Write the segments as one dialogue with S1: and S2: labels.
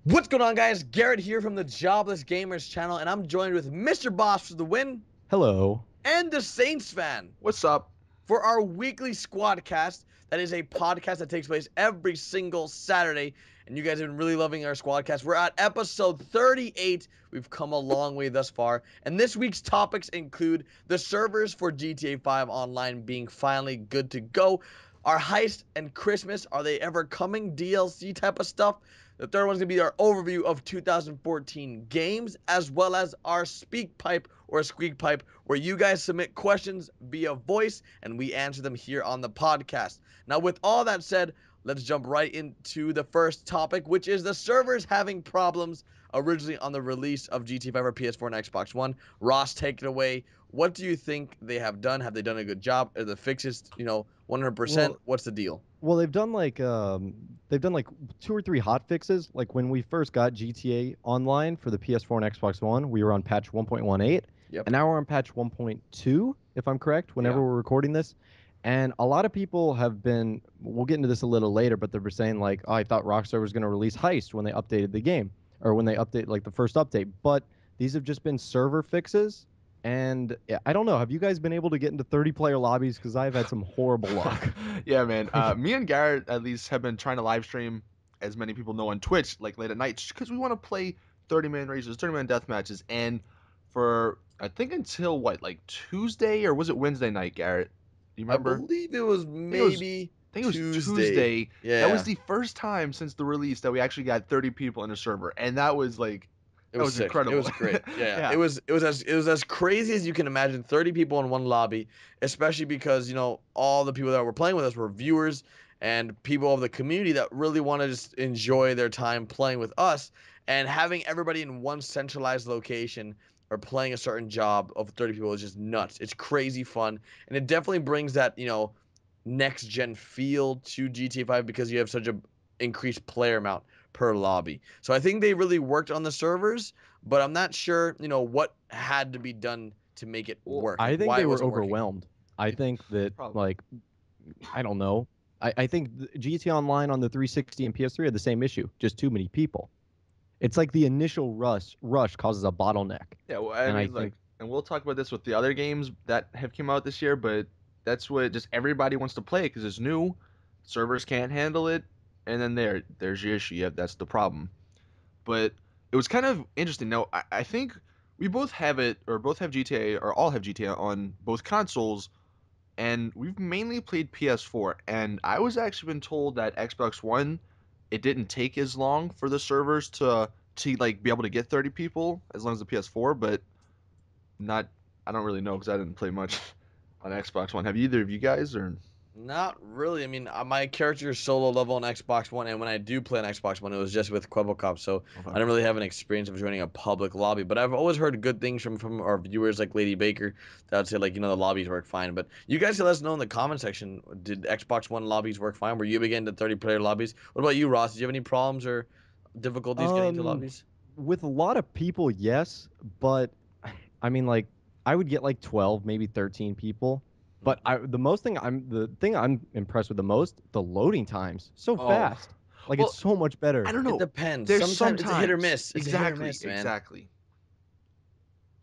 S1: What's going on, guys? Garrett here from the Jobless Gamers channel, and I'm joined with Mr. Boss for the win
S2: Hello.
S1: and the Saintsfan
S3: What's up?
S1: for our weekly Squadcast. That is a podcast that takes place every single Saturday, and you guys have been really loving our Squadcast. We're at episode 38. We've come a long way thus far, and this week's topics include the servers for GTA 5 Online being finally good to go, our Heist and Christmas, are they ever coming, DLC type of stuff. The third one's going to be our overview of 2014 games, as well as our speak pipe or squeak pipe, where you guys submit questions via voice and we answer them here on the podcast. Now, with all that said, let's jump right into the first topic, which is the servers having problems originally on the release of GTA 5 for PS4 and Xbox One. Ross, take it away. What do you think they have done? Have they done a good job? Are the fixes, 100%?
S2: Well,
S1: What's the deal?
S2: well, they've done like 2 or 3 hot fixes. Like when we first got GTA Online for the PS4 and Xbox One, we were on patch 1.18,
S1: Yep.
S2: and now we're on patch 1.2, if I'm correct, whenever we're recording this. And a lot of people have been, we'll get into this a little later, but they were saying like, oh, I thought Rockstar was going to release Heist when they updated the game, or when they update like the first update. But these have just been server fixes. And yeah, I don't know. Have you guys been able to get into 30-player lobbies? Because I've had some horrible luck.
S3: Yeah, man. Me and Garrett at least have been trying to live stream, as many people know, on Twitch, like late at night, just because we want to play 30-man races, 30-man death matches. And for I think until like Tuesday, or was it Wednesday night, Garrett? Do you
S1: I
S3: remember?
S1: believe it was maybe
S3: I think it was
S1: Tuesday.
S3: Tuesday.
S1: Yeah.
S3: That was the first time since the release that we actually got 30 people in a server, and that was like
S1: It
S3: that
S1: was
S3: was
S1: sick.
S3: incredible.
S1: It was great. Yeah.
S3: Yeah.
S1: It was as crazy as you can imagine. 30 people in one lobby, especially because, all the people that were playing with us were viewers and people of the community that really want to just enjoy their time playing with us, and having everybody in one centralized location or playing a certain job of 30 people is just nuts. It's crazy fun, and it definitely brings that, next gen feel to GTA 5 because you have such a increased player amount per lobby. So I think they really worked on the servers, but I'm not sure, what had to be done to make it
S3: Well,
S1: work.
S2: I
S1: Like,
S2: think
S1: why
S2: they
S1: it
S2: were
S1: wasn't working.
S2: overwhelmed. I think that,
S3: Probably.
S2: like, I don't know. I think GTA Online on the 360 and PS3 had the same issue, just too many people. It's like the initial rush causes a bottleneck.
S3: Yeah, well, I
S2: And I
S3: mean, like,
S2: think,
S3: and we'll talk about this with the other games that have come out this year, but that's what just everybody wants to play because it's new. Servers can't handle it, and then there's your issue. Yeah, that's the problem. But it was kind of interesting. Now, I think we both have it, or both have GTA, or all have GTA on both consoles, and we've mainly played PS4. And I was actually been told that Xbox One, it didn't take as long for the servers to like be able to get 30 people as long as the PS4, but not. I don't really know because I didn't play much on Xbox One. Have either of you guys or?
S1: Not really. I mean, my character is solo level on Xbox One, and when I do play on Xbox One, it was just with Quebble, so I don't really have an experience of joining a public lobby. But I've always heard good things from our viewers, like Lady Baker, that would say, like, the lobbies work fine. But you guys can let us know in the comment section, did Xbox One lobbies work fine? Were you able to get into 30-player lobbies? What about you, Ross? Did you have any problems or difficulties getting into
S2: um,
S1: lobbies?
S2: with a lot of people, yes, but I mean, like, I would get like 12, maybe 13 people. But the thing I'm impressed with the most, the loading times, so
S3: Oh,
S2: fast. Like,
S3: well,
S2: it's so much
S3: I
S2: better.
S3: don't
S1: It
S3: know.
S1: depends.
S3: There's
S1: Sometimes it's a hit or
S3: sometimes
S1: miss. It's a hit or
S3: exactly,
S1: miss, man.
S3: exactly.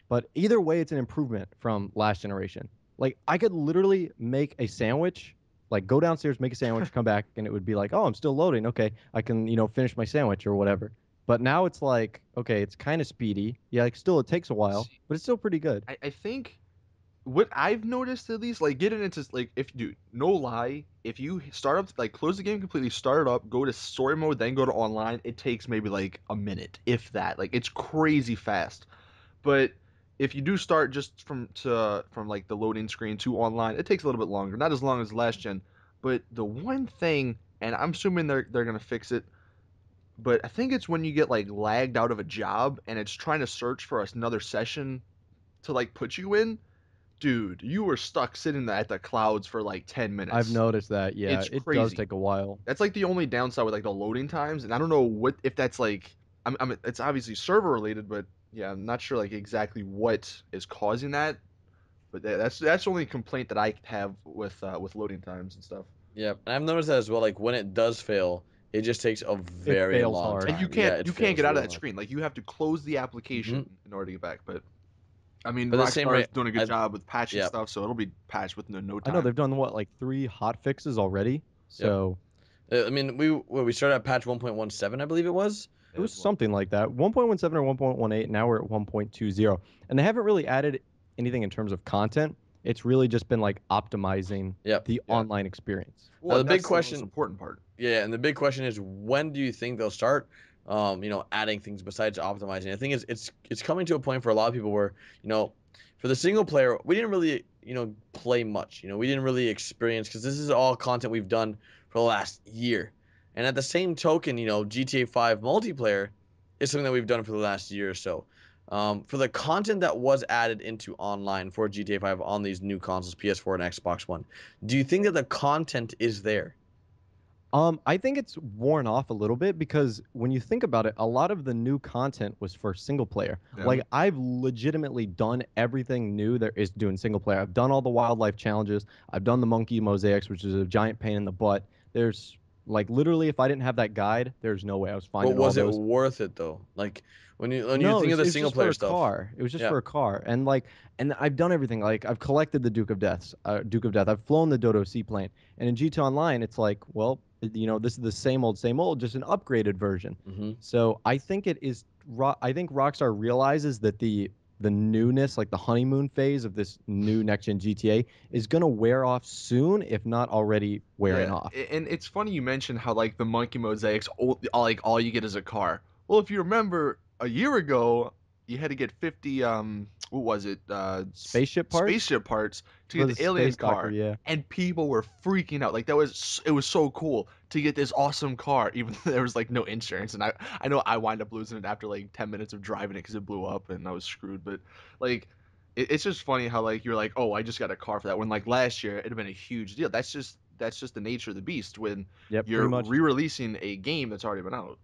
S2: But either way, it's an improvement from last generation. Like, I could literally make a sandwich, like go downstairs, make a sandwich, come back, and it would be like, oh, I'm still loading. Okay, I can, finish my sandwich or whatever. But now it's like, okay, it's kind of speedy. Yeah, like still it takes a while,
S3: See,
S2: but it's still pretty good.
S3: I think what I've noticed at least, like getting into like if dude, no lie, if you start up like close the game completely, start it up, go to story mode, then go to online, it takes maybe like a minute, if that. Like it's crazy fast. But if you do start just from like the loading screen to online, it takes a little bit longer. Not as long as last gen. But the one thing, and I'm assuming they're gonna fix it, but I think it's when you get like lagged out of a job and it's trying to search for another session to like put you in, dude, you were stuck sitting at the clouds for like 10
S2: I've
S3: minutes.
S2: noticed that. Yeah,
S3: It's
S2: it does
S3: crazy.
S2: take a while.
S3: That's like the only downside with like the loading times, and I don't know what if that's like it's obviously server related, but yeah, I'm not sure like exactly what is causing that. But that's the only complaint that I have with loading times and stuff.
S1: Yeah, and I've noticed that as well. Like when it does fail, it just takes a very
S2: fails
S1: long
S2: hard.
S1: time.
S3: And you
S1: Yeah,
S3: can't
S1: it
S3: you can't
S1: fails
S3: get out of
S1: real
S3: that
S1: hard.
S3: screen. Like you have to close the application
S1: Mhm.
S3: in order to get back. But I mean,
S1: But the same
S3: Rockstar is
S1: rate,
S3: doing a good job with patching
S1: yeah,
S3: stuff, so it'll be patched within no
S2: I know
S3: time.
S2: they've done what, like 3 hot fixes already.
S1: yep.
S2: So
S1: I mean, we started at patch 1.17, I believe it was.
S2: it was something like that. 1.17 or 1.18. Now we're at 1.20, and they haven't really added anything in terms of content. It's really just been like optimizing
S1: Yep.
S2: the
S3: Yeah.
S2: online experience.
S3: Well,
S1: the big
S3: that's the most
S1: question,
S3: important part.
S1: yeah, and the big question is, when do you think they'll start, adding things besides optimizing? I think it's coming to a point for a lot of people where, for the single player, we didn't really, play much. We didn't really experience, because this is all content we've done for the last year. And at the same token, GTA 5 multiplayer is something that we've done for the last year or so. For the content that was added into online for GTA 5 on these new consoles, PS4 and Xbox One, do you think that the content is there?
S2: I think it's worn off a little bit because when you think about it, a lot of the new content was for single player.
S3: Yeah.
S2: Like I've legitimately done everything new there is doing single player. I've done all the wildlife challenges. I've done the monkey mosaics, which is a giant pain in the butt. There's like literally, if I didn't have that guide, there's no way I was
S1: But
S2: finding all
S1: was it
S2: those.
S1: worth it though? Like when you
S2: No,
S1: think of the
S2: it was
S1: single
S2: just for
S1: player
S2: a
S1: stuff.
S2: car. It was just
S1: Yeah.
S2: for a car, and I've done everything. Like I've collected the Duke of Death. I've flown the Dodo seaplane, and in GTA Online, it's like, well, this is the same old, just an upgraded version.
S1: Hmm.
S2: So I think it is. I think Rockstar realizes that the newness, like the honeymoon phase of this new next gen GTA, is gonna wear off soon, if not already wearing
S3: Yeah,
S2: off.
S3: and it's funny you mentioned how like the monkey mosaics, all you get is a car. Well, if you remember a year ago, you had to get 50 what was it?
S2: Spaceship parts
S3: Spaceship parts to
S2: for
S3: get
S2: the
S3: the alien
S2: space doctor,
S3: car,
S2: yeah.
S3: and people were freaking out. Like it was so cool to get this awesome car, even though there was like no insurance. And I know I wind up losing it after like 10 minutes of driving it because it blew up and I was screwed. But like it's just funny how like you're like, oh, I just got a car for that. When like last year it'd have been a huge deal. That's just the nature of the beast when
S2: Yep,
S3: you're
S2: pretty much.
S3: re-releasing a game that's already been out.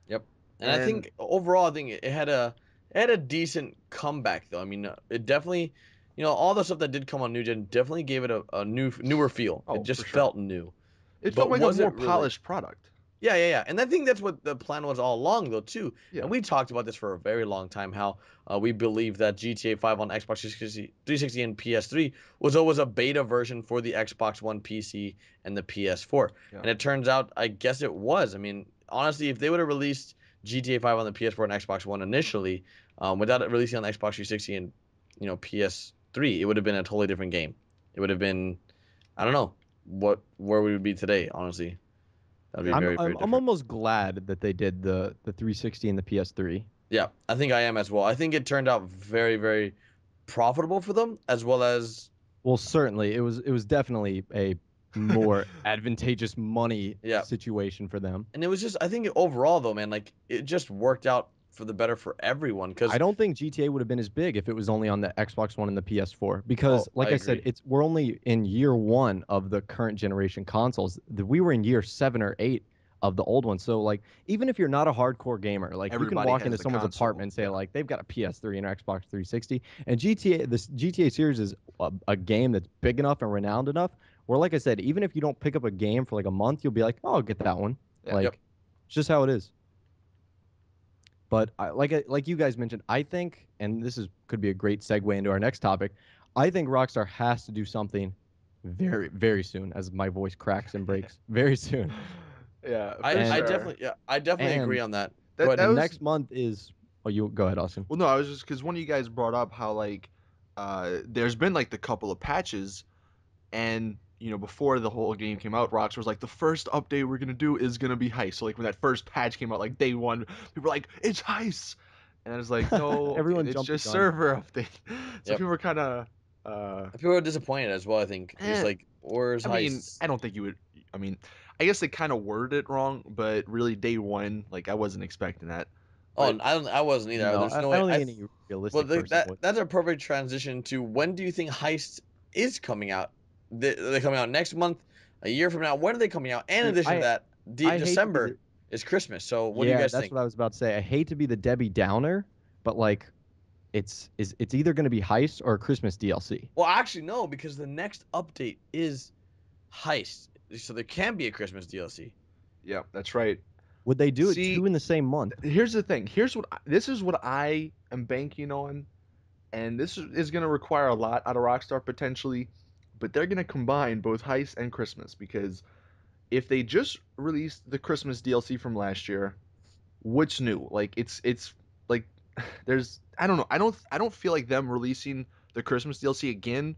S1: Yep. And I
S3: And
S1: think overall, I think it had a decent comeback though. I mean, it definitely, all the stuff that did come on new gen definitely gave it a newer feel. It
S3: oh, for
S1: just
S3: sure,
S1: felt new.
S3: it felt
S1: But
S3: like a
S1: was
S3: more
S1: it really?
S3: polished product.
S1: Yeah, yeah, yeah. And I think that's what the plan was all along, though, too.
S3: Yeah,
S1: And we talked about this for a very long time, how we believe that GTA 5 on Xbox 360 and PS3 was always a beta version for the Xbox One PC and the PS4.
S3: yeah.
S1: And it turns out, I guess it was. I mean, honestly, if they would have released GTA 5 on the PS4 and Xbox One initially, without it releasing on the Xbox 360 and PS3, it would have been a totally different game. It would have been, I don't know, where we would be today, honestly. That would be
S2: I'm
S1: very, very
S2: I'm I'm
S1: different.
S2: almost glad that they did the 360 and the PS3.
S1: Yeah, I think I am as well. I think it turned out very, very profitable for them, as well as,
S2: Well, certainly it was definitely a more advantageous money
S1: yeah.
S2: situation for them.
S1: And it was just, I think overall though, man, like it just worked out for the better for everyone.
S2: I
S1: Because,
S2: don't think GTA would have been as big if it was only on the Xbox One and the PS4
S1: oh,
S2: because
S1: I
S2: like I said,
S1: agree.
S2: we're only in year 1 of the current generation consoles. We were in year 7 or 8 of the old one. So like even if you're not a hardcore gamer, like you can
S3: Everybody
S2: walk
S3: has
S2: into
S3: the
S2: someone's
S3: console.
S2: apartment and say
S3: Yeah,
S2: like they've got a PS3 and an Xbox 360 and this GTA series is a game that's big enough and renowned enough where like I said, even if you don't pick up a game for like a month, you'll be like, "Oh, I'll get that one."
S3: yeah.
S2: Like
S1: Yep.
S2: it's just how it is. But like you guys mentioned, I think, and this could be a great segue into our next topic. I think Rockstar has to do something very, very soon, as my voice cracks and breaks. Very soon,
S3: Yeah,
S1: I,
S3: for
S1: I
S2: and
S3: sure.
S1: definitely, yeah, I definitely agree
S2: and
S1: on that. Go
S3: That
S1: ahead,
S3: that
S2: and
S1: Nick.
S3: was
S2: next month is. Oh, you go ahead, Austin.
S3: well, no, I was just because one of you guys brought up how like there's been like the couple of patches, and before the whole game came out, Rockstar was like the first update we're gonna do is gonna be Heist. So like when that first patch came out, like day one, people were like it's Heist, and I was like, no,
S2: Everyone
S3: it's
S2: jumped the
S3: just
S2: gun.
S3: server update. So
S1: Yep.
S3: people were kind of
S1: People were disappointed as well, I think. Just
S3: eh.
S1: like, where's
S3: I mean,
S1: Heist?
S3: I don't think you would. I mean, I guess they kind of worded it wrong, but really day one, like I wasn't expecting that.
S1: Oh,
S3: But
S1: and I wasn't either.
S2: No,
S1: There's
S2: I
S1: no way.
S2: don't think any
S1: Well,
S2: realistic person would.
S1: that's a perfect transition to, when do you think Heist is coming out? They're coming out next month, a year from now. When are they coming out? And in
S2: Dude,
S1: addition to that,
S2: I hate to be the
S1: December is Christmas. So what do you
S2: yeah,
S1: guys
S2: that's
S1: think?
S2: what I was about to say. I hate to be the Debbie Downer, but like it's either going to be Heist or Christmas DLC.
S1: Well, actually, no, because the next update is Heist, so there can be a Christmas DLC.
S3: Yeah, that's right.
S2: Would they do it
S3: See,
S2: two in the same month?
S3: here's the thing. This is what I am banking on, and this is going to require a lot out of Rockstar potentially, but they're going to combine both Heist and Christmas because if they just released the Christmas DLC from last year, what's new? Like it's like there's I don't know. I don't feel like them releasing the Christmas DLC again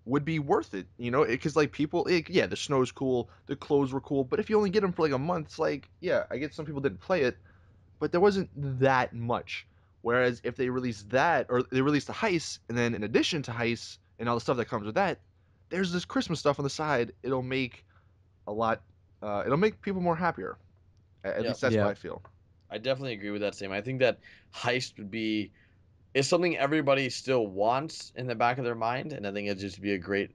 S3: would be worth it, because like people, yeah, the snow's cool, the clothes were cool, but if you only get them for like a month, it's like, yeah, I get some people didn't play it, but there wasn't that much. Whereas if they release that, or they release the Heist, and then in addition to Heist and all the stuff that comes with that, there's this Christmas stuff on the side. It'll make a lot. It'll make people more happier. At
S1: Yeah,
S3: least that's what
S2: Yeah.
S3: I feel.
S1: I definitely agree with that, Sam. I think that Heist is something everybody still wants in the back of their mind, and I think it'd just be a great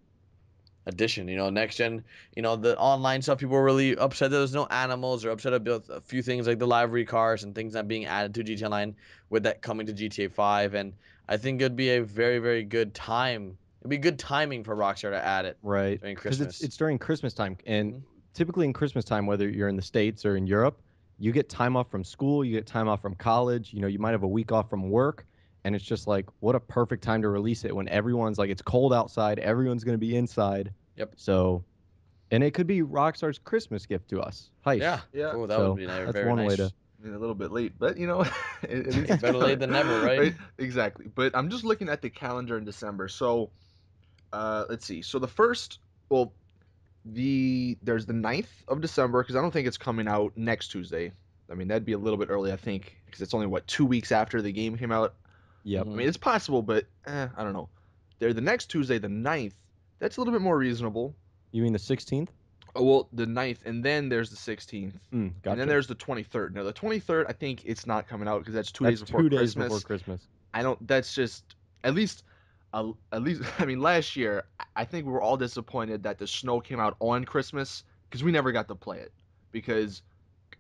S1: addition. Next gen, the online stuff, people were really upset that there's no animals, or upset about a few things like the livery cars and things not being added to GTA Online with that coming to GTA 5. And I think it'd be a very, very good time. It'd be good timing for Rockstar to add it
S2: Right.
S1: during
S2: Because it's
S1: Christmas.
S2: it's during Christmas time, and
S1: Hmm.
S2: typically in Christmas time, whether you're in the States or in Europe, you get time off from school, you get time off from college, you might have a week off from work, and it's just like what a perfect time to release it when everyone's like it's cold outside, everyone's going to be inside.
S1: Yep.
S2: So, and it could be Rockstar's Christmas gift to us,
S1: Yeah.
S2: Heist.
S3: Yeah,
S1: Oh, that would
S2: So,
S1: be
S2: that's
S1: very
S2: one way to
S1: nice.
S3: I mean, a little bit late, but at least it's
S1: Better late
S3: coming,
S1: than never, right?
S3: right? Exactly. But I'm just looking at the calendar in December. So, let's see. So the first, well, there's the 9th of December because I don't think it's coming out next Tuesday. I mean, that'd be a little bit early, I think, because it's only what 2 weeks after the game came out.
S2: Yep.
S3: I
S1: Hmm.
S3: mean, it's possible, but I don't know. There, the next Tuesday, the 9th. That's a little bit more reasonable.
S2: You mean the 16th?
S3: Oh, well, the 9th, and then there's the 16th, and then
S2: Gotcha.
S3: there's the 23rd. Now, the 23rd, I think it's not coming out because that's 2 days
S2: That's
S3: before
S2: 2 days before
S3: Christmas.
S2: Christmas.
S3: I don't. That's just at least, at least. I mean, last year I think we were all disappointed that the snow came out on Christmas because we never got to play it because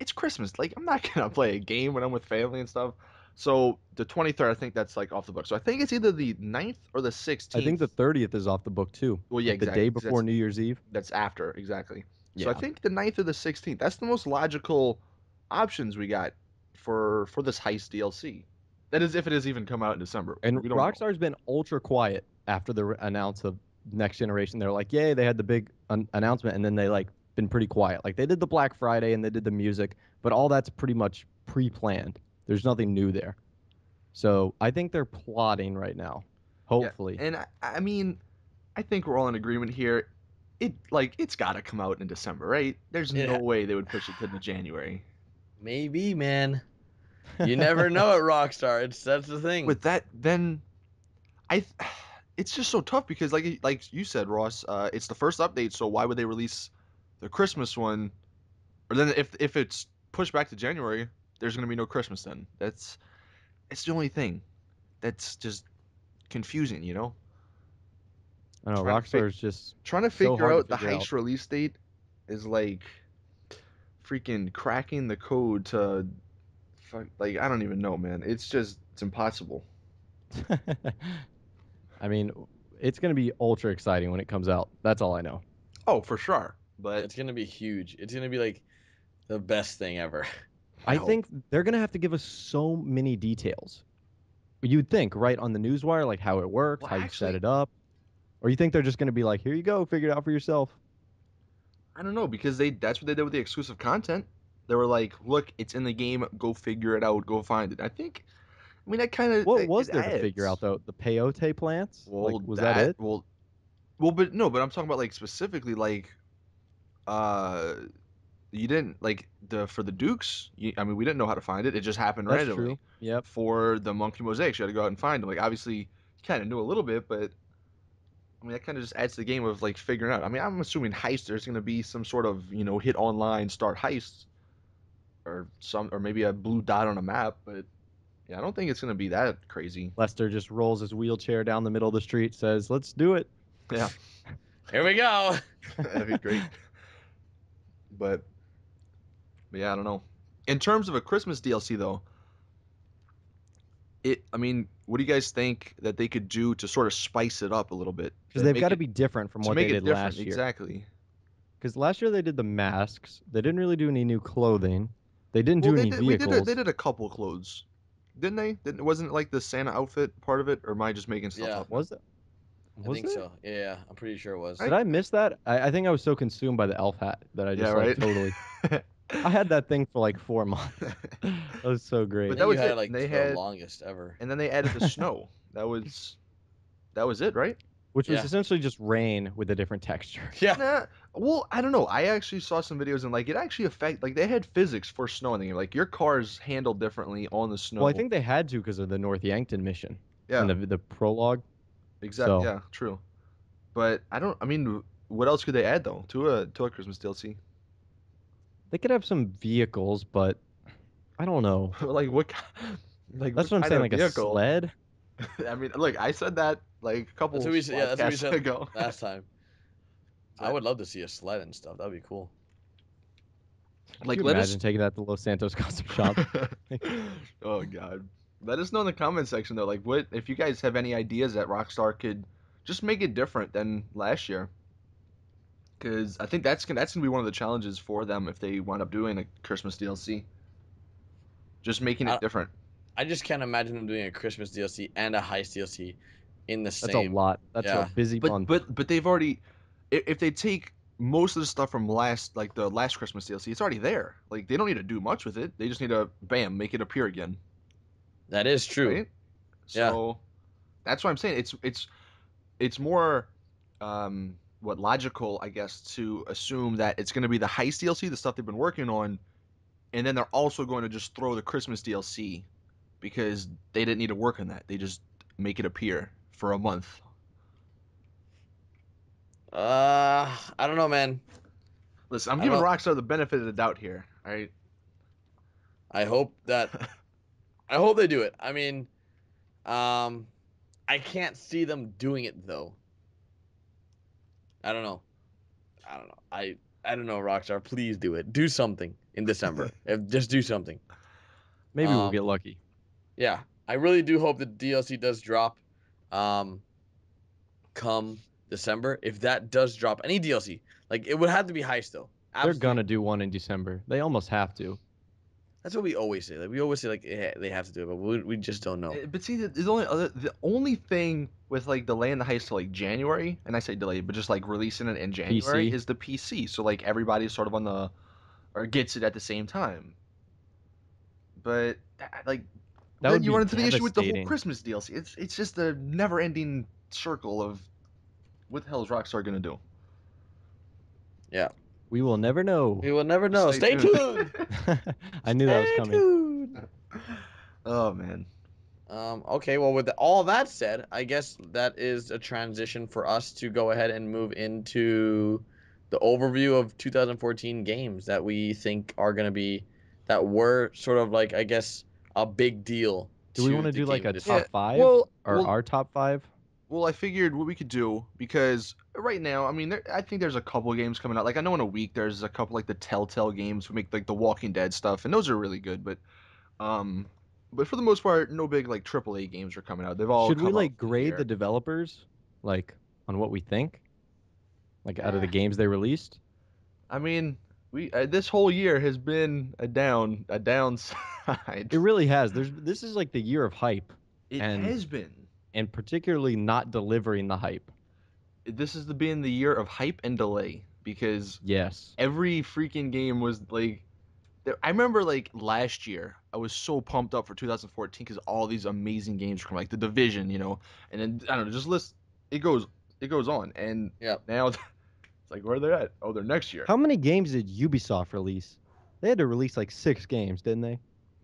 S3: it's Christmas. Like I'm not gonna play a game when I'm with family and stuff. So the 23rd, I think that's like off the book. So I think it's either the 9th or the
S2: I think
S3: 16th.
S2: the 30th is off the book too.
S3: Well, yeah,
S2: Like the day
S3: exactly. 'Cause
S2: before New Year's Eve.
S3: that's after exactly. So I
S2: Yeah.
S3: think the 9th or the 16th. That's the most logical options we got for this heist DLC. That is, if it has even come out in December.
S2: And
S3: We don't know.
S2: Rockstar's been ultra quiet after the announce of next generation. They're like, yay, they had the big announcement, and then they like been pretty quiet. Like they did the Black Friday and they did the music, but all that's pretty much pre-planned. There's nothing new there. So I think they're plotting right now.
S3: Yeah,
S2: Hopefully.
S3: and I mean, I think we're all in agreement here. It's got to come out in December, right? There's no
S1: Yeah,
S3: way they would push it to the January.
S1: maybe, man. You never know at Rockstar. That's the thing.
S3: With that, then I, th- it's just so tough because like you said, Ross, it's the first update, so why would they release the Christmas one? Or then if it's pushed back to January, there's gonna be no Christmas then. It's the only thing that's just confusing,
S2: I don't know.
S3: Trying to fi-
S2: Rockstar's just
S3: trying to
S2: so
S3: figure
S2: hard to
S3: out the
S2: figure out.
S3: heist release date is like freaking cracking the code to like I don't even know, man. It's impossible.
S2: I mean, it's going to be ultra exciting when it comes out. That's all I know.
S3: Oh, for sure. But
S1: It's gonna be huge. It's gonna be like the best thing ever.
S3: I
S2: I
S3: hope.
S2: think they're going to have to give us so many details. You'd think, right, on the newswire, like how it works,
S3: Well,
S2: how you set
S3: actually,
S2: it up. Or you think they're just going to be like, here you go, figure it out for yourself.
S3: I don't know because that's what they did with the exclusive content. They were like, "Look, it's in the game. Go figure it out. Go find it." I think. I mean, that kind of
S2: What was
S3: it
S2: there to figure out,
S3: adds.
S2: though? The peyote plants? Like,
S3: Well,
S2: was that it?
S3: but no, but I'm talking about like specifically like uh you didn't like the for the Dukes. I mean, we didn't know how to find it. It just happened
S2: That's
S3: randomly.
S2: true. Yep.
S3: For the monkey mosaics, you had to go out and find them. Like obviously, you kind of knew a little bit, but I mean that kind of just adds to the game of like figuring out. I mean, I'm assuming heist. There's going to be some sort of hit online, start heist, or maybe a blue dot on a map. But yeah, I don't think it's going to be that crazy.
S2: Lester just rolls his wheelchair down the middle of the street, says, let's do it.
S3: Yeah,
S1: Here we go.
S3: that'd be great. But yeah, I don't know. In terms of a Christmas DLC though, I mean, what do you guys think that they could do to sort of spice it up a little bit?
S2: Because they've got to be different from
S3: to
S2: what
S3: make
S2: they
S3: it
S2: did
S3: different.
S2: last year.
S3: Exactly.
S2: Because last year they did the masks. They didn't really do any new clothing. They didn't
S3: Well,
S2: do
S3: they
S2: any
S3: did.
S2: vehicles.
S3: They did a couple clothes, didn't they? Wasn't it like the Santa outfit part of it, or am I just making stuff
S1: Yeah.
S3: up?
S2: Was it?
S1: I
S2: Was
S1: think
S2: there?
S1: so. Yeah, I'm pretty sure it was.
S2: Did I miss that? I think I was so consumed by the elf hat that I
S3: Yeah,
S2: just like
S3: right.
S2: totally. I had that thing for like 4 months. That was so
S1: I
S2: great.
S3: But
S1: think
S3: that
S1: you
S3: was
S1: had
S3: it.
S1: it like
S3: They
S1: the
S3: had,
S1: longest ever.
S3: and then they added the snow. That was it, right?
S2: Which was
S1: Yeah.
S2: essentially just rain with a different texture.
S1: Yeah.
S3: Nah. Well, I don't know. I actually saw some videos and like it actually like they had physics for snow in the game. Like your car's handled differently on the snow.
S2: Well, I think they had to because of the North Yankton mission and
S3: Yeah,
S2: the prologue.
S3: exactly.
S2: So
S3: Yeah, true. But I don't. I mean, what else could they add though to a Christmas DLC?
S2: they could have some vehicles, but I don't know.
S3: Like what? Like
S2: That's
S3: what
S2: what I'm
S3: kind
S2: saying,
S3: of
S2: like a
S3: vehicle?
S2: sled.
S3: I mean, look, I said that like a
S1: That's
S3: couple
S1: what we said. Yeah, that's what we
S3: podcasts
S1: said
S3: ago.
S1: last time. I
S3: But
S1: would love to see a sled and stuff. That'd be cool.
S2: Could
S3: like,
S2: you
S3: let us.
S2: imagine taking that to Los Santos Custom Shop?
S3: Oh God. Let us know in the comment section though, like what if you guys have any ideas that Rockstar could just make it different than last year. Because I think that's gonna be one of the challenges for them if they wind up doing a Christmas DLC. Just making
S1: I
S3: it different.
S1: I just can't imagine them doing a Christmas DLC and a Heist DLC in the
S2: That's a
S1: same.
S2: lot. That's a
S1: Yeah.
S2: busy
S3: But
S2: month.
S3: but they've already if they take most of the stuff from the last Christmas DLC, it's already there. Like they don't need to do much with it. They just need to bam, make it appear again.
S1: That is true.
S3: Right?
S1: Yeah.
S3: So that's what I'm saying. It's more what logical, I guess, to assume that it's gonna be the Heist DLC, the stuff they've been working on, and then they're also going to just throw the Christmas DLC because they didn't need to work on that. They just make it appear for a month.
S1: I don't know, man.
S3: Listen, I'm
S1: I don't
S3: giving
S1: know.
S3: Rockstar the benefit of the doubt here. All right.
S1: I hope that. I hope they do it. I mean, I can't see them doing it though. I don't know. I don't know. I don't know, Rockstar. Please do it. Do something in December. Just do something.
S2: Maybe we'll get
S1: Um,
S2: lucky.
S1: yeah. I really do hope the DLC does drop. Um, come December. If that does drop any DLC, like it would have to be Heist though.
S2: They're
S1: Absolutely.
S2: gonna do one in December. They almost have to.
S1: That's what we always say. Like we always say, like they have to do it, but we just don't know.
S3: But see, the only thing with like delaying the heist to like January, and I say delayed, but just like releasing it in January
S2: PC.
S3: is the PC. So like everybody's sort of on the or gets it at the same time. But like
S2: That
S3: then
S2: would
S3: you
S2: be
S3: run into the issue with the whole
S2: devastating.
S3: Christmas DLC. It's just a never-ending circle of what the hell is Rockstar gonna do?
S1: Yeah.
S2: We will never know.
S1: We will never know. Stay tuned.
S2: I knew that was
S1: Stay
S2: coming.
S1: tuned.
S3: Oh man.
S1: Okay, well, with all that said, I guess that is a transition for us to go ahead and move into the overview of 2014 games that we think are going to be, that were sort of like, I guess, a big deal
S2: Do we
S1: to
S2: want to
S1: the
S2: do like
S1: game
S2: a
S1: industry.
S3: Yeah.
S2: top five
S3: Well,
S2: or
S3: well,
S2: our top five?
S3: well. I figured what we could do because right now, I mean, I think there's a couple of games coming out. Like I know in a week there's a couple like the Telltale games who make like the Walking Dead stuff, and those are really good. Um, but for the most part, no big like AAA games are coming out. They've all
S2: Should we
S3: come out
S2: like
S3: for the
S2: grade the
S3: year.
S2: developers like on what we think, like out of the
S3: Eh,
S2: games they released?
S3: I mean, we this whole year has been a downside.
S2: It really has. This is like the year of hype,
S3: It
S2: and
S3: has been.
S2: particularly not delivering the hype.
S3: This has been the year of hype and delay because
S2: Yes.
S3: every freaking game was like. I remember like last year, I was so pumped up for 2014 because all these amazing games were coming, like The Division, and then I don't know, just list. It goes on, and
S1: Yeah.
S3: now it's like where they're at. Oh, they're next year.
S2: How many games did Ubisoft release? They had to release like 6 games, didn't they?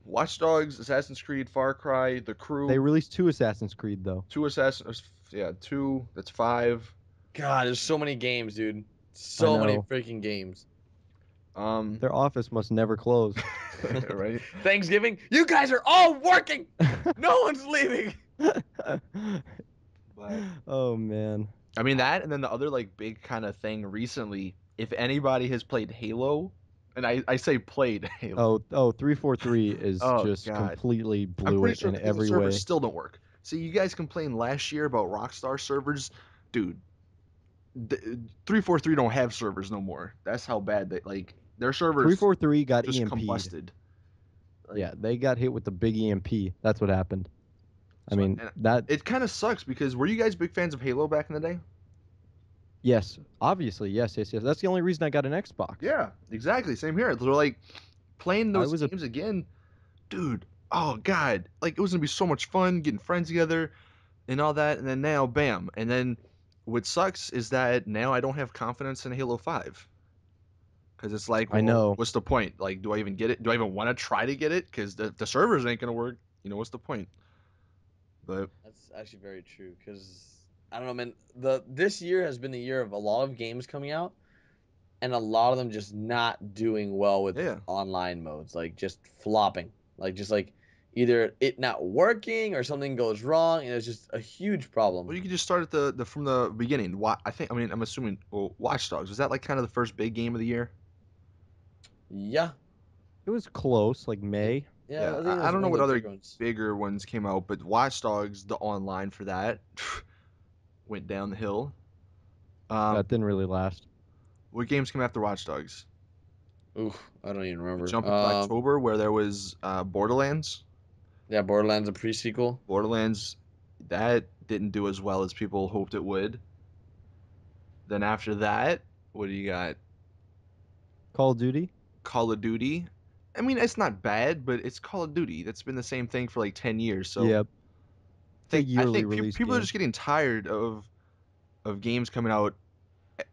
S3: Watch Dogs, Assassin's Creed, Far Cry, The
S2: They
S3: Crew,
S2: released 2 Assassin's Creed though.
S3: two. That's 5.
S1: God, there's so many games, dude.
S2: I
S1: So many
S2: know.
S1: freaking games.
S2: Their office must never close.
S3: Right.
S1: Thanksgiving, you guys are all working. No one's leaving.
S3: But
S2: Oh man.
S3: I mean that, and then the other like big kind of thing recently. If anybody has played Halo, and I say played Halo.
S2: Oh, 343 is
S3: Oh
S2: just
S3: God.
S2: completely
S3: I'm
S2: blew
S3: pretty
S2: it
S3: sure
S2: in
S3: because the
S2: every
S3: servers
S2: way.
S3: still don't work. See, you guys complained last year about Rockstar servers, dude. 343 don't have servers no more. That's how bad they like their servers
S2: 343 got
S3: just
S2: EMP'd.
S3: combusted. Like,
S2: Yeah, they got hit with the big EMP. That's what happened. I mean,
S3: and
S2: that
S3: it kind of sucks because were you guys big fans of Halo back in the day?
S2: yes, obviously, yes. That's the only reason I got an Xbox.
S3: Yeah, exactly. Same here. So like playing
S2: I
S3: those
S2: was a
S3: games again, dude. Oh god, like it was gonna be so much fun getting friends together and all that. And then now, bam. And then what sucks is that now I don't have confidence in Halo 5. Because it's like,
S2: I
S3: well,
S2: know.
S3: what's the point? Like, do I even get it? Do I even want to try to get it? Because the servers ain't gonna work. You know, what's the point? But
S1: That's actually very true because I don't know, man. This year has been the year of a lot of games coming out, and a lot of them just not doing well with
S3: yeah,
S1: online modes, like just flopping, like just like either it not working or something goes wrong, and it's just a huge
S3: well,
S1: problem.
S3: you could just start at the from the beginning. I think. I mean, I'm assuming. Well, Watch Dogs was that like kind of the first big game of the year?
S1: Yeah,
S2: It was close, like
S1: yeah,
S2: May.
S1: yeah.
S3: Yeah,
S1: I think it
S3: I
S1: was
S3: don't know
S1: one of
S3: what
S1: the
S3: other
S1: big ones.
S3: bigger ones came out, but Watch Dogs, the online for that, went down the hill.
S2: That didn't really last.
S3: What games came after Watch Dogs?
S1: Ooh, I don't even
S3: We
S1: remember.
S3: jump into October where there was Borderlands.
S1: Yeah, Borderlands a pre-sequel.
S3: Borderlands, that didn't do as well as people hoped it would. Then after that, what do you got?
S2: Call of Duty.
S3: Call of Duty. I mean, it's not bad, but it's Call of Duty. That's been the same thing for like 10 years. So
S2: Yeah, it's a
S3: I
S2: yearly
S3: think
S2: release
S3: people are
S2: game.
S3: just getting tired of games coming out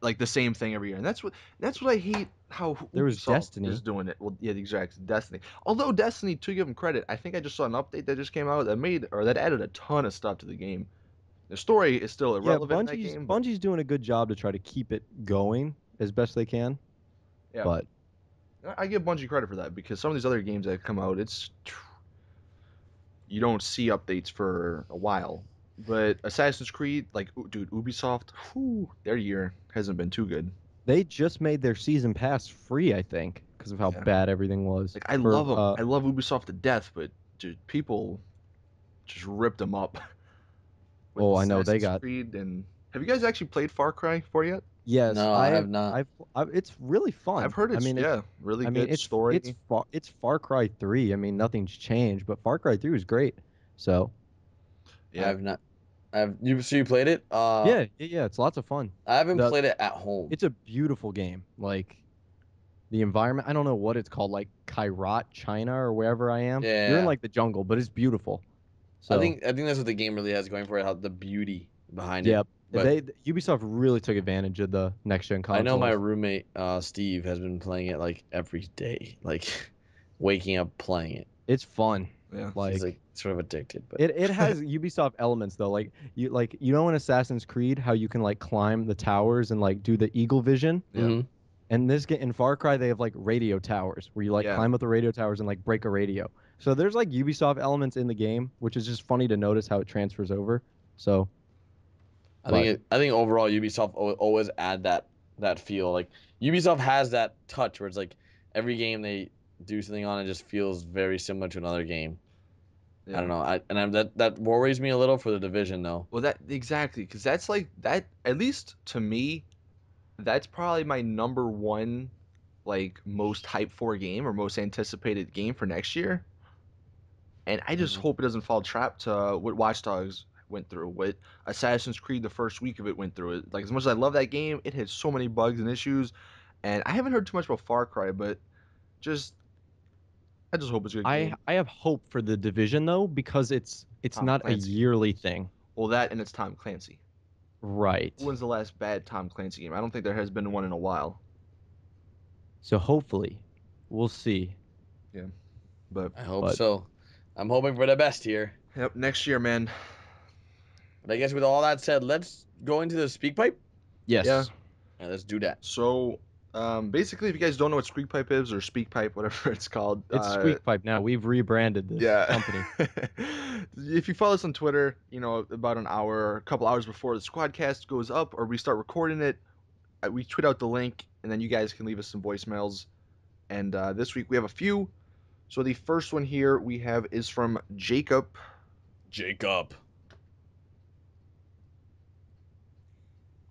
S3: like the same thing every year, and that's what I hate how
S2: There was
S3: Ubisoft is
S2: Destiny.
S3: doing it. Well, yeah, exactly, Destiny. Although Destiny, to give them credit, I think I just saw an update that just came out that made or that added a ton of stuff to the game. The story is still
S2: Yeah,
S3: irrelevant in that
S2: Bungie's
S3: game, but
S2: Bungie's doing a good job to try to keep it going as best they can.
S3: yeah,
S2: But
S3: I give Bungie credit for that because some of these other games that come out, it's you don't see updates for a while. But Assassin's Creed, like, dude, Ubisoft, whew, their year hasn't been too good.
S2: they just made their season pass free, I think, because of how
S3: Yeah.
S2: bad everything was.
S3: Like, I
S2: For
S3: love them. I love Ubisoft to death, but dude, people just ripped them up with
S2: oh, I know they
S3: Assassin's
S2: got.
S3: Creed. And have you guys actually played Far Cry 4 yet?
S2: Yes,
S1: No, I have not.
S2: it's really
S3: I've
S2: fun.
S3: heard
S2: I
S3: it's
S2: mean,
S3: yeah, really good
S2: it's
S3: story.
S2: it's Far Cry 3. I mean, nothing's changed, but Far Cry 3 was great. So
S1: I
S3: Yeah,
S1: have not. So you played it?
S2: yeah, it's lots of fun.
S1: I haven't
S2: The
S1: played it at home.
S2: It's a beautiful game. Like the environment, I don't know what it's called, like Kairat, China, or wherever I am. You're in
S1: Yeah,
S2: like the jungle, but it's beautiful.
S1: I
S2: So
S1: think I think that's what the game really has going for it, how the beauty behind it.
S2: yeah,
S1: But
S2: Ubisoft really took advantage of the next gen
S1: I know my
S2: consoles.
S1: roommate Steve has been playing it like every day, like waking up playing it.
S2: It's fun.
S3: yeah,
S1: He's
S2: Like
S1: like sort of addicted, but
S2: it has Ubisoft elements though. Like you know in Assassin's Creed how you can like climb the towers and like do the eagle vision.
S3: yeah,
S1: hmm
S2: And this game in Far Cry they have like radio towers where you like
S3: yeah.
S2: climb up the radio towers and like break a radio. So there's like Ubisoft elements in the game, which is just funny to notice how it transfers over. So, but
S1: I think overall Ubisoft always add that feel. Like Ubisoft has that touch where it's like every game they do something on it just feels very similar to another game. I
S3: Yeah.
S1: don't know. That worries me a little for the division though.
S3: Well, that exactly because that's like that. At least to me, that's probably my number one, like most hyped for game or most anticipated game for next year. And I just
S1: Mhm.
S3: hope it doesn't fall trap to what Watch Dogs went through, what Assassin's Creed the first week of it went through. It like as much as I love that game, it had so many bugs and issues. And I haven't heard too much about Far Cry, but just I just hope it's a good game.
S2: I have hope for the division though because it's
S3: Tom
S2: not a
S3: Clancy.
S2: yearly thing.
S3: Well, that and it's Tom Clancy.
S2: Right.
S3: When's the last bad Tom Clancy game? I don't think there has been one in a while.
S2: So hopefully we'll see.
S3: Yeah, but
S1: I hope
S2: But
S1: so. I'm hoping for the best here.
S3: yep, next year, man.
S1: But I guess with all that said, let's go into the speak pipe.
S3: Yeah.
S2: yes,
S1: Yeah, let's do that.
S3: So, basically, if you guys don't know what Squeak Pipe is or Speak Pipe, whatever it's called,
S2: it's Squeak Pipe now. We've rebranded this
S3: yeah.
S2: company.
S3: If you follow us on Twitter, you know about an hour, a couple hours before the Squadcast goes up or we start recording it, we tweet out the link, and then you guys can leave us some voicemails. And this week we have a few. So the first one here we have is from Jacob.
S1: Jacob.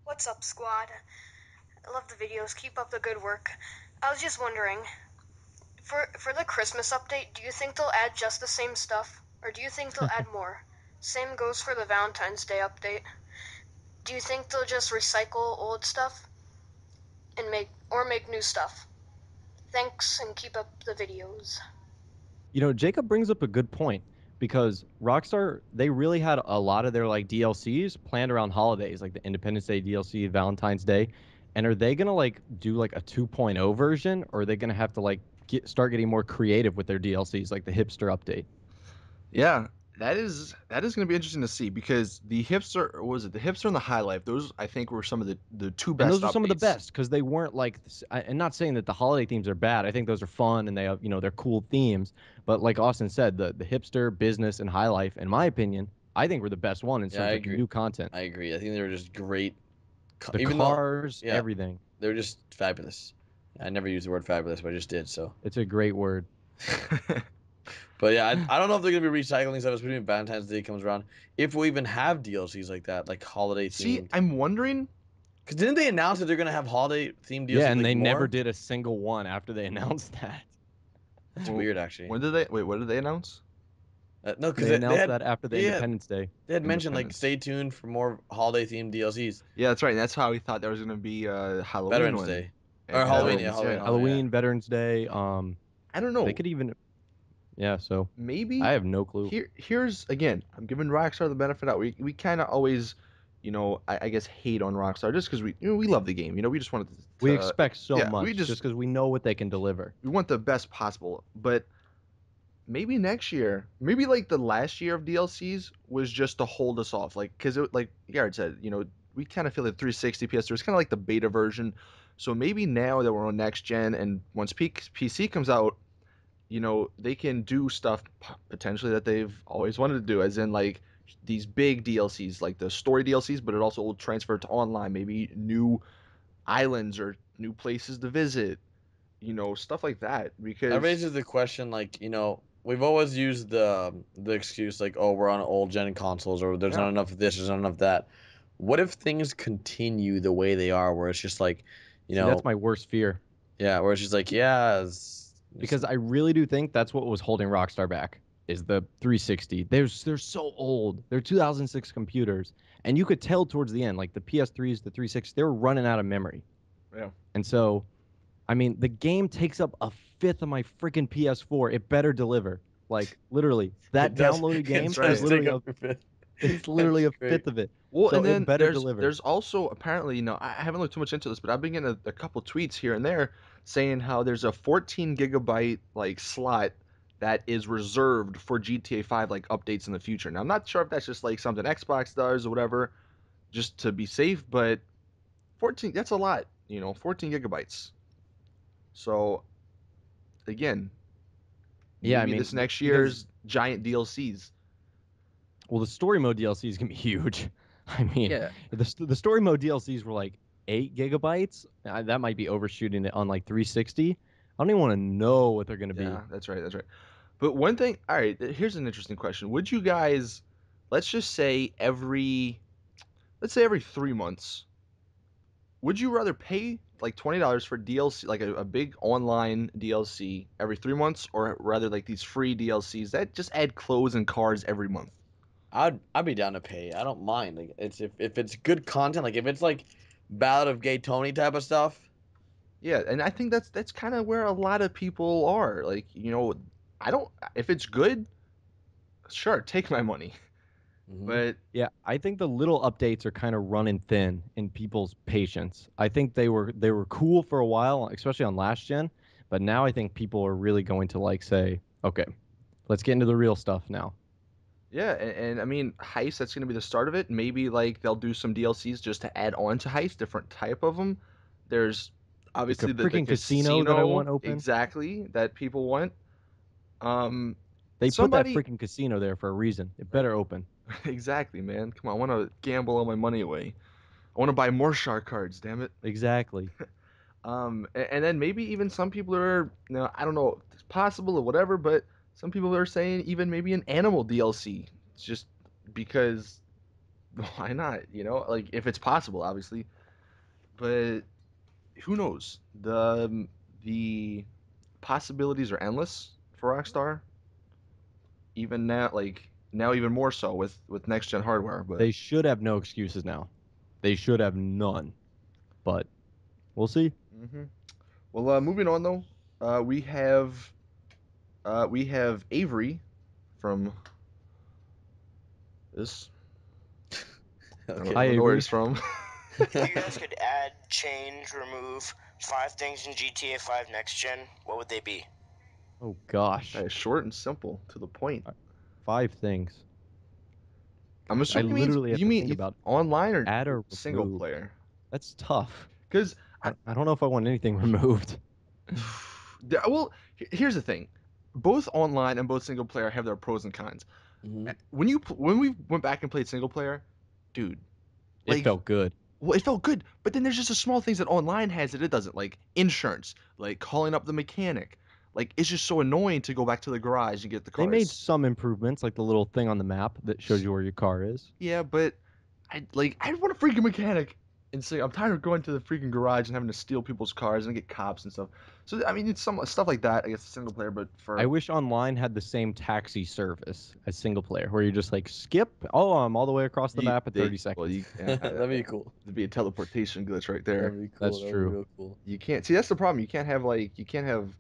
S4: What's up, squad? I love the videos. Keep up the good work. I was just wondering, for the Christmas update, do you think they'll add just the same stuff, or do you think they'll add more? Same goes for the Valentine's Day update. Do you think they'll just recycle old stuff and make new stuff? Thanks, and keep up the videos.
S2: Jacob brings up a good point because Rockstar, they really had a lot of their like DLCs planned around holidays, like the Independence Day DLC, Valentine's Day. And are they gonna like do like a 2.0 version, or are they gonna have to like start getting more creative with their DLCs, like the hipster update?
S3: Yeah, that is going to be interesting to see because the hipster or was it the hipster and the high life? Those I think were some of the two
S2: And
S3: best
S2: those are some of the
S3: updates.
S2: best because they weren't like, and not saying that the holiday themes are bad. I think those are fun and they have, they're cool themes. But like Austin said, the hipster, business, and high life, in my opinion, I think were the best one in
S1: Yeah, I
S2: terms of
S1: agree.
S2: new content.
S1: I agree. I think they were just great.
S2: The
S1: Even though,
S2: cars,
S1: yeah,
S2: everything.
S1: they were just fabulous. I never used the word fabulous, but I just did. So,
S2: It's a great word.
S1: but yeah, I don't know if they're gonna be recycling stuff, especially when Valentine's Day comes around. If we even have DLCs like that, like holiday
S3: See,
S1: themed.
S3: I'm wondering.
S1: Because didn't they announce that they're gonna have holiday themed
S2: Yeah,
S1: DLCs
S2: and
S1: like
S2: they never
S1: more?
S2: did a single one after they announced that.
S1: That's
S3: Well,
S1: weird, actually.
S3: when did they wait? What did they announce?
S1: No, because
S2: They
S1: they
S2: announced
S1: had
S2: that after the
S1: yeah
S2: Independence Day.
S1: they had mentioned like
S3: Independence.
S1: stay tuned for more holiday themed DLCs.
S3: Yeah, that's right. And that's how we thought there was going to be a Halloween
S1: Veterans
S3: one
S1: Day or
S3: and
S1: Halloween, yeah,
S3: Veterans.
S1: Halloween,
S3: Yeah,
S1: Halloween,
S2: Halloween, Veterans Day.
S3: I don't
S2: They
S3: know.
S2: could even, yeah. So I
S3: Maybe
S2: have no clue.
S3: here's again. I'm giving Rockstar the benefit out. We kind of always, I guess hate on Rockstar just because we love the game. We just wanted
S2: We
S3: to
S2: expect so
S3: yeah, we
S2: much
S3: just
S2: just because we know what they can deliver.
S3: we want the best possible. But maybe next year, maybe like the last year of DLCs was just to hold us off, like because like Garrett said, we kind of feel that 360 PS3 is kind of like the beta version. So maybe now that we're on next gen and once PC comes out, they can do stuff potentially that they've always wanted to do, as in like these big DLCs, like the story DLCs, but it also will transfer to online, maybe new islands or new places to visit, stuff like that.
S1: that
S3: Because
S1: raises the question, like, we've always used the excuse like, oh, we're on old gen consoles, or there's
S3: yeah,
S1: not enough of this, there's not enough of that. What if things continue the way they are, where it's just like, you
S2: See, that's
S1: know,
S2: my worst fear
S1: yeah, where it's just like, yeah,
S2: because I really do think that's what was holding Rockstar back is the 360. They're so old. They're 2006 computers, and you could tell towards the end, like the PS3s, the 360, they were running out of memory.
S3: yeah.
S2: And so, I mean, the game takes up a fifth of my freaking PS4. It better deliver. Like literally,
S1: it
S2: that
S1: does
S2: downloaded
S1: it
S2: game is
S1: does
S3: Right.
S1: take
S2: literally
S1: up
S2: a
S1: your fifth.
S2: it's literally
S1: That's
S2: a
S1: great.
S2: fifth of it.
S3: Well,
S2: So
S3: and
S2: it
S3: then
S2: better
S3: there's
S2: deliver.
S3: there's also apparently, I haven't looked too much into this, but I've been getting a couple tweets here and there saying how there's a 14 gigabyte like slot that is reserved for GTA 5 like updates in the future. Now I'm not sure if that's just like something Xbox does or whatever, just to be safe, but 14 that's a lot, 14 gigabytes. So again,
S2: Yeah, I
S3: maybe
S2: mean,
S3: this next
S2: because
S3: year's giant DLCs.
S2: well, the story mode DLC is gonna be huge. I mean,
S3: Yeah,
S2: the story mode DLCs were like 8 gigabytes. That might be overshooting it on like 360. I don't even want to know what they're gonna be.
S3: yeah, that's right, that's right. But one thing, all right, here's an interesting question. Would you guys, let's just say let's say every 3 months, would you rather pay like $20 for DLC, like a big online DLC every 3 months, or rather like these free DLCs that just add clothes and cars every month?
S1: I'd be down to pay. I don't mind. Like it's if it's good content, like if it's like Ballad of Gay Tony type of stuff.
S3: Yeah, and I think that's kind of where a lot of people are. Like, I don't, if it's good, sure, take my money.
S1: Hmm.
S3: But
S2: Yeah, I think the little updates are kind of running thin in people's patience. I think they were cool for a while, especially on last gen, but now I think people are really going to like say, okay, let's get into the real stuff now.
S3: yeah, and I mean, Heist, that's gonna be the start of it. Maybe like they'll do some DLCs just to add on to Heist, different type of them. There's
S2: The
S3: obviously the
S2: freaking casino that I
S3: casino
S2: want open.
S3: exactly that people want. Um,
S2: They put that
S3: somebody
S2: freaking casino there for a reason. It better open.
S3: exactly, man. Come on, I want to gamble all my money away. I want to buy more shark cards. Damn it.
S2: Exactly.
S3: And then maybe even some people are, I don't know if it's possible or whatever, but some people are saying even maybe an animal DLC. It's just because why not? You know, like if it's possible, obviously. But who knows? The possibilities are endless for Rockstar. Even now, like now, even more so with next gen hardware. But
S2: They should have no excuses now. They should have none. But we'll see.
S3: hmm well, moving on though, we have Avery from this. I don't,
S1: Okay.
S3: I
S2: Hi,
S3: don't know where
S2: Avery.
S3: it's from.
S5: If you guys could add, change, remove 5 things in GTA 5 Next Gen, what would they be?
S2: Oh gosh,
S3: That is short and simple to the point.
S2: 5 things.
S3: I'm
S2: Gosh, I
S3: assuming
S2: literally have
S3: you
S2: to
S3: mean
S2: think about
S3: online or
S2: add or
S3: single
S2: remove.
S3: player?
S2: That's tough.
S3: Because
S2: I don't know if I want anything removed.
S3: well, here's the thing: both online and both single player have their pros and cons.
S1: Hmm.
S3: When we went back and played single player, dude,
S2: It
S3: like
S2: felt good.
S3: well, it felt good. But then there's just the small things that online has that it doesn't, like insurance, like calling up the mechanic. Like it's just so annoying to go back to the garage and get the
S2: They made
S3: cars.
S2: some improvements, like the little thing on the map that shows you where your car is.
S3: Yeah, but I want a freaking mechanic. And say I'm tired of going to the freaking garage and having to steal people's cars and get cops and stuff. So I mean, it's some stuff like that. I guess single player, but
S2: I
S3: for
S2: wish online had the same taxi service as single player, where you just like skip. Oh, I'm all the way across the map at 30
S3: well,
S2: seconds.
S1: That'd be cool.
S3: there'd be a teleportation glitch right there.
S1: That'd be cool.
S2: That's
S1: That'd be
S2: true.
S1: real cool.
S3: You can't see that's the problem. You can't have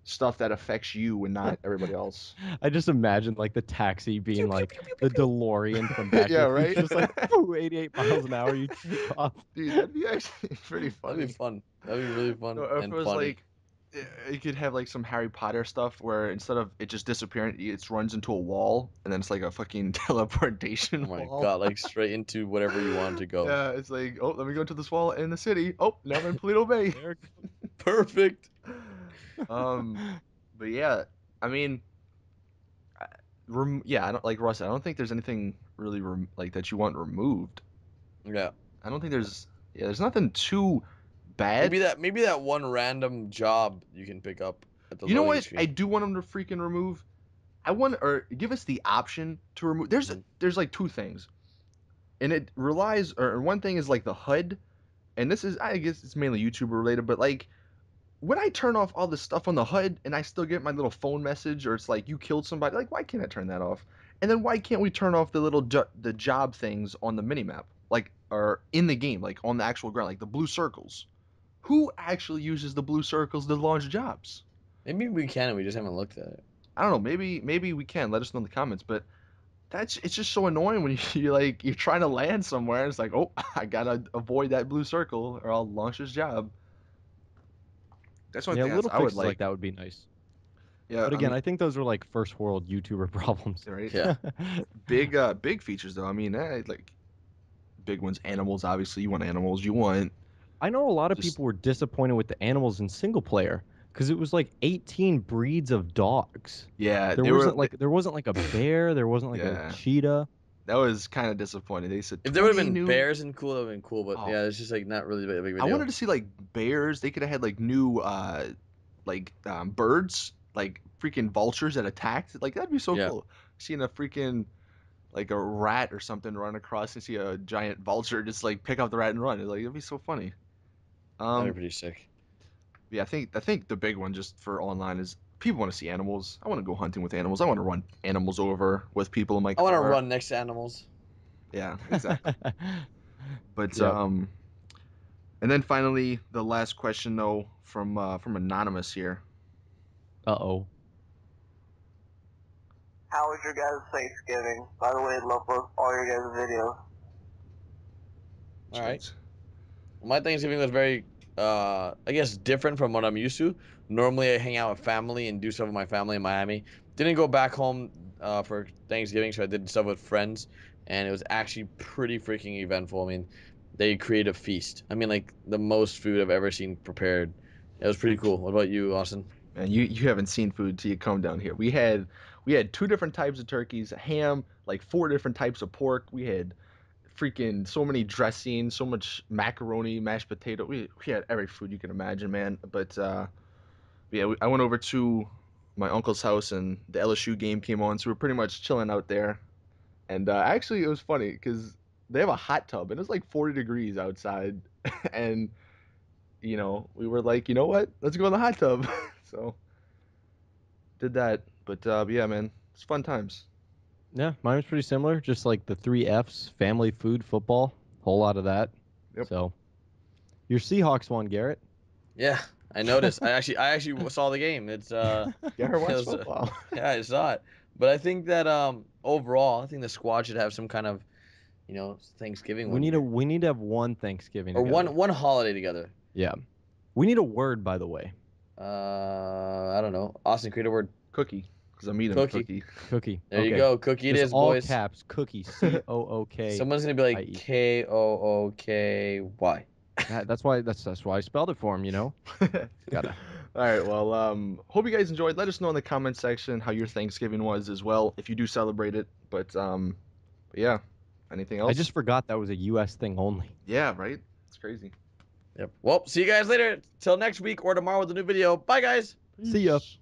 S3: stuff that affects you and not everybody else.
S2: I just imagine like the taxi being
S3: Pew, pew,
S2: like
S3: pew, pew, pew,
S2: the
S3: pew.
S2: DeLorean from Back to
S3: Yeah,
S2: the Future,
S3: right.
S2: just like woo, 88 miles an hour. You take off.
S3: Dude, that'd be actually pretty
S1: That'd be
S3: funny.
S1: fun. That'd be really fun
S3: Or if it
S1: and
S3: was
S1: funny.
S3: like, you could have like some Harry Potter stuff where instead of it just disappearing, it runs into a wall and then it's like a fucking teleportation
S1: Oh my
S3: wall.
S1: god, like straight into whatever you want to go.
S3: Yeah, it's like, oh, let me go to this wall in the city. Oh, now I'm in Polito Bay.
S2: There it
S1: Perfect.
S3: Um, but yeah, I mean, yeah, I don't like Russ. I don't think there's anything really like that you want removed.
S1: Yeah.
S3: I don't think there's nothing too bad.
S1: Maybe that one random job you can pick up at the
S3: You know
S1: loading
S3: what? I
S1: screen.
S3: do want them to freaking remove. I want or give us the option to remove.
S1: Mhm.
S3: There's like two things, and it relies or one thing is like the HUD, and this is I guess it's mainly YouTuber related, but like when I turn off all the stuff on the HUD and I still get my little phone message or it's like you killed somebody, like why can't I turn that off? And then why can't we turn off the little the job things on the minimap, like or in the game, like on the actual ground, like the blue circles? Who actually uses the blue circles to launch jobs?
S1: Maybe we can and we just haven't looked at it.
S3: I don't know. Maybe we can. Let us know in the comments. But it's just so annoying when you like you're trying to land somewhere and it's like, oh, I gotta avoid that blue circle or I'll launch this job. That's one
S2: Yeah,
S3: thing
S2: little
S3: I would
S2: fixes like
S3: like.
S2: that would be nice.
S3: Yeah,
S2: But
S3: I
S2: again,
S3: mean,
S2: I think those are like first world YouTuber problems.
S3: right.
S1: Yeah.
S3: Big features though. I mean, like big ones. Animals, obviously. You want animals. You want
S2: I know a lot of
S3: just
S2: people were disappointed with the animals in single player because it was like 18 breeds of dogs.
S3: yeah.
S2: There
S3: They were
S2: wasn't like a bear, there wasn't like a
S3: yeah.
S2: cheetah.
S3: That was kind of disappointing. They said
S1: If there would have
S3: 20
S1: been
S3: new.
S1: bears and cool, that would have been cool. But
S3: Oh,
S1: yeah, it's just like not really a big of a
S3: I
S1: deal.
S3: wanted to see like bears. They could have had like new birds, like freaking vultures that attacked. Like that'd be so
S1: Yeah.
S3: cool. Seeing a freaking like a rat or something run across and see a giant vulture just like pick up the rat and run. Like it'd be so funny.
S1: That'd be
S3: Um,
S1: pretty sick.
S3: yeah, I think the big one just for online is people want to see animals. I want to go hunting with animals. I want to run animals over with people in my
S1: I want to
S3: car.
S1: run next to animals.
S3: Yeah, exactly. But
S2: Yep.
S3: and then finally the last question though from anonymous here.
S2: Uh-oh.
S5: How was your guys' Thanksgiving? By the way, I love all your guys' videos.
S1: All right.
S3: Jeez.
S1: My Thanksgiving was very, I guess, different from what I'm used to. Normally, I hang out with family and do stuff with my family in Miami. Didn't go back home for Thanksgiving, so I did stuff with friends, and it was actually pretty freaking eventful. I mean, they create a feast. I mean, like the most food I've ever seen prepared. It was pretty cool. What about you, Austin?
S3: Man, you haven't seen food till you come down here. We had two different types of turkeys, ham, like four different types of pork. We had freaking so many dressings, so much macaroni, mashed potato. We had every food you can imagine, man. But yeah, I went over to my uncle's house and the LSU game came on, so we are pretty much chilling out there. And actually, it was funny because they have a hot tub, and it's like 40 degrees outside, and we were like, you know what? Let's go in the hot tub. So did that, but yeah, man, it's fun times.
S2: Yeah, mine was pretty similar. Just like the 3 Fs: family, food, football. Whole lot of that.
S3: Yep.
S2: So your Seahawks won, Garrett.
S1: Yeah, I noticed. I actually saw the game. It's
S3: Garrett
S1: it
S3: watched
S1: was,
S3: football.
S1: yeah, I saw it. But I think that overall, I think the squad should have some kind of, Thanksgiving
S2: We
S1: one
S2: need
S1: year.
S2: we need to have one Thanksgiving
S1: Or
S2: together.
S1: one holiday together.
S2: Yeah. We need a word, by the way.
S1: I don't know. Austin, create a word.
S3: Cookie, because I'm eating
S1: Cookie.
S3: cookie.
S2: Cookie.
S1: There
S2: okay.
S1: you go. Cookie it
S2: Just
S1: is,
S2: all
S1: boys.
S2: caps. Cookie. COOK.
S1: Someone's gonna be like
S2: IE.
S1: KOOKY.
S2: That's why I spelled it for him. Gotta.
S3: All right, well, hope you guys enjoyed. Let us know in the comment section how your Thanksgiving was as well, if you do celebrate it. But yeah, anything else?
S2: I just forgot that was a U.S. thing only.
S3: Yeah, right? It's crazy.
S1: Yep. Well, see you guys later. Till next week or tomorrow with a new video. Bye, guys.
S2: See ya.
S3: Peace.